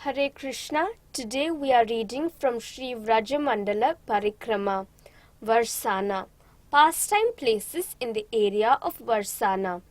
Hare Krishna. Today we are reading from Sri Vrajamandala Parikrama, Varsana. Pastime places in the area of Varsana.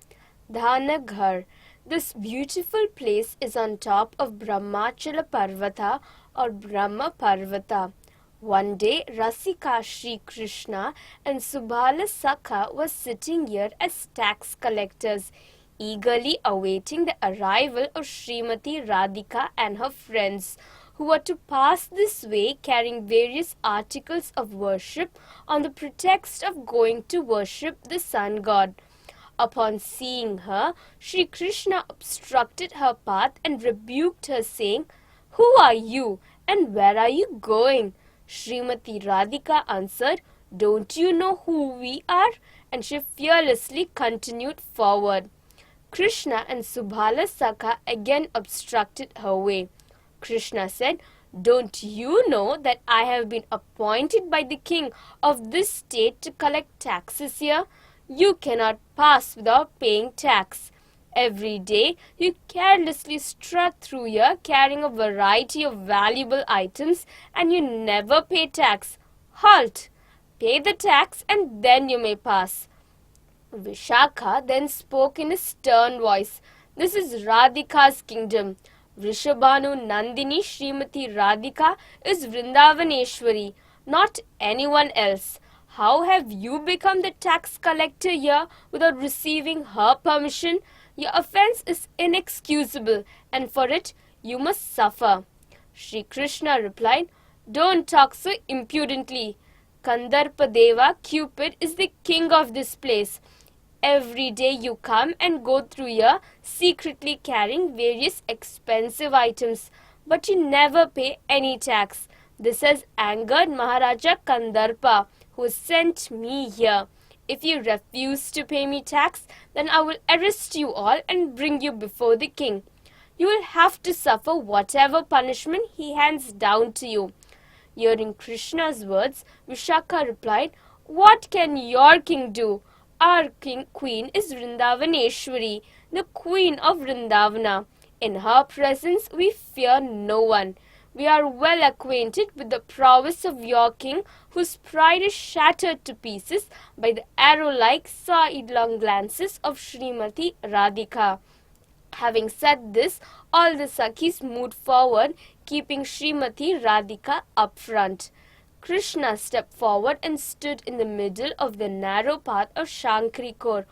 Dhanaghar. This beautiful place is on top of Brahmachala Parvata or Brahma Parvata. One day, Rasika Sri Krishna and Subala Sakha were sitting here as tax collectors, eagerly awaiting the arrival of Srimati Radhika and her friends, who were to pass this way carrying various articles of worship on the pretext of going to worship the sun god. Upon seeing her, Sri Krishna obstructed her path and rebuked her, saying, "Who are you, and where are you going?" Srimati Radhika answered, "Don't you know who we are?" And she fearlessly continued forward. Krishna and Subala Sakha again obstructed her way. Krishna said, "Don't you know that I have been appointed by the king of this state to collect taxes here? You cannot pass without paying tax. Every day you carelessly strut through here carrying a variety of valuable items and you never pay tax. Halt! Pay the tax and then you may pass." Vishakha then spoke in a stern voice, "This is Radhika's kingdom. Vrshabhanu Nandini Srimati Radhika is Vrindavaneshwari, not anyone else. How have you become the tax collector here without receiving her permission? Your offense is inexcusable, and for it you must suffer." Sri Krishna replied, "Don't talk so impudently. Kandarpa Deva, Cupid, is the king of this place. Every day you come and go through here secretly carrying various expensive items, but you never pay any tax. This has angered Maharaja Kandarpa, who sent me here. If you refuse to pay me tax, then I will arrest you all and bring you before the king. You will have to suffer whatever punishment he hands down to you." Hearing Krishna's words, Vishakha replied, "What can your king do? Our queen is Vrindavaneshwari, the queen of Vrindavana. In her presence we fear no one. We are well acquainted with the prowess of your king, whose pride is shattered to pieces by the arrow-like sidelong glances of Srimati Radhika." Having said this, all the Sakhis moved forward, keeping Srimati Radhika up front. Krishna stepped forward and stood in the middle of the narrow path of Shankrikor.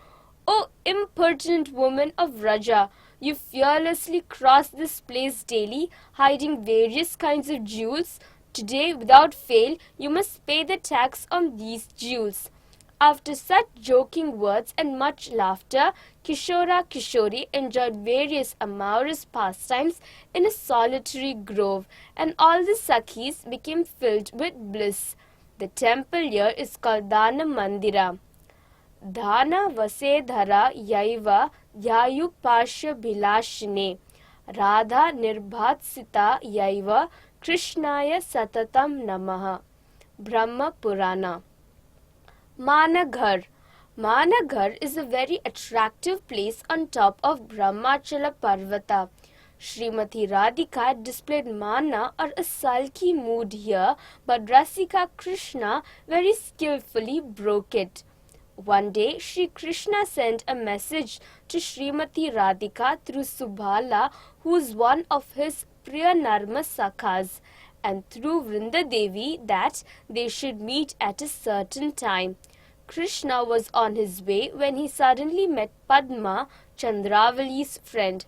"O impertinent woman of Vraja, you fearlessly cross this place daily, hiding various kinds of jewels. Today, without fail, you must pay the tax on these jewels." After such joking words and much laughter, Kishora Kishori enjoyed various amorous pastimes in a solitary grove, and all the Sakhis became filled with bliss. The temple here is called Dana Mandira. Dhana Vasedhara Yaiva Dhyayu Pasha Bhilashine Radha Nirbhatsita Yaiva Krishnaya Satatam Namaha. Brahma Purana. Managhar. Managhar is a very attractive place on top of Brahmachala Parvata. Srimati Radhika displayed mana or a sulky mood here, but Rasika Krishna very skillfully broke it. One day, Sri Krishna sent a message to Srimati Radhika through Subala, who is one of his Priya Narma Sakhas, and through Vrindadevi that they should meet at a certain time. Krishna was on his way when he suddenly met Padma, Chandravali's friend.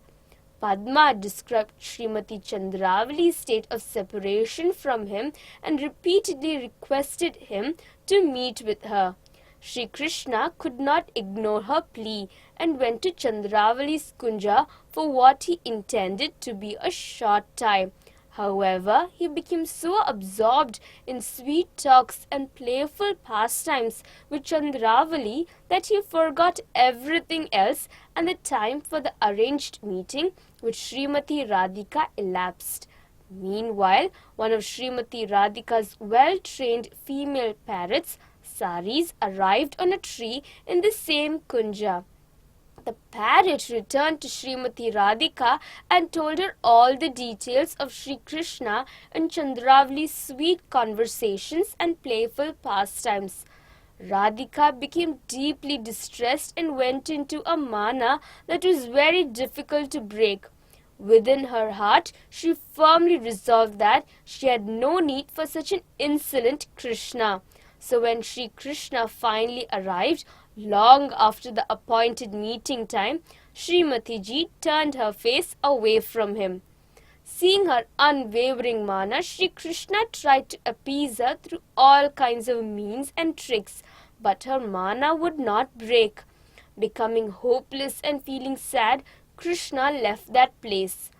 Padma described Srimati Chandravali's state of separation from him and repeatedly requested him to meet with her. Sri Krishna could not ignore her plea and went to Chandravali's kunja for what he intended to be a short time. However, he became so absorbed in sweet talks and playful pastimes with Chandravali that he forgot everything else, and the time for the arranged meeting with Srimati Radhika elapsed. Meanwhile, one of Srimati Radhika's well-trained female parrots, Saris, arrived on a tree in the same kunja. The parrot returned to Srimati Radhika and told her all the details of Sri Krishna and Chandravali's sweet conversations and playful pastimes. Radhika became deeply distressed and went into a mana that was very difficult to break. Within her heart, she firmly resolved that she had no need for such an insolent Krishna. So when Sri Krishna finally arrived, long after the appointed meeting time, Srimati ji turned her face away from him. Seeing her unwavering mana, Sri Krishna tried to appease her through all kinds of means and tricks, but her mana would not break. Becoming hopeless and feeling sad, Krishna left that place.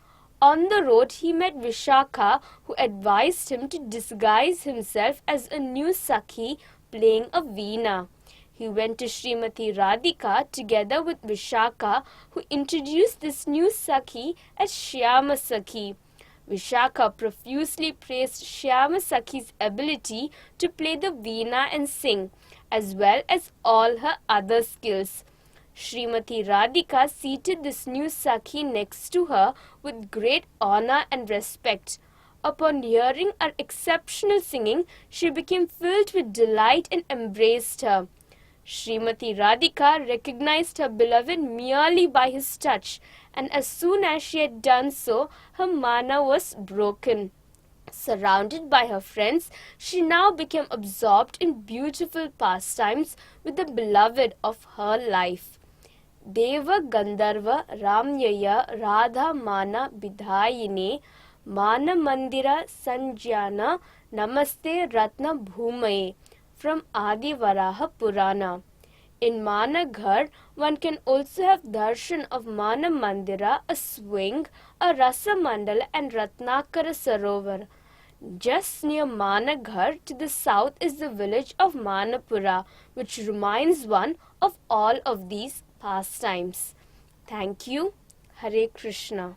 On the road, he met Vishakha, who advised him to disguise himself as a new Sakhi playing a veena. He went to Srimati Radhika together with Vishakha, who introduced this new Sakhi as Shyama Sakhi. Vishakha profusely praised Shyama Sakhi's ability to play the veena and sing, as well as all her other skills. Srimati Radhika seated this new Sakhi next to her with great honor and respect. Upon hearing her exceptional singing, she became filled with delight and embraced her. Srimati Radhika recognized her beloved merely by his touch, and as soon as she had done so, her mana was broken. Surrounded by her friends, she now became absorbed in beautiful pastimes with the beloved of her life. Deva Gandharva Ramyaya Radha Mana Bidhayine Mana Mandira Sanjana Namaste Ratna Bhumaye from Adi Varaha Purana. In Mana Ghar, one can also have darshan of Mana Mandira, a swing, a Rasamandala and Ratnakara Sarovar. Just near Mana Ghar to the south is the village of Manapura, which reminds one of all of these pastimes. Thank you. Hare Krishna.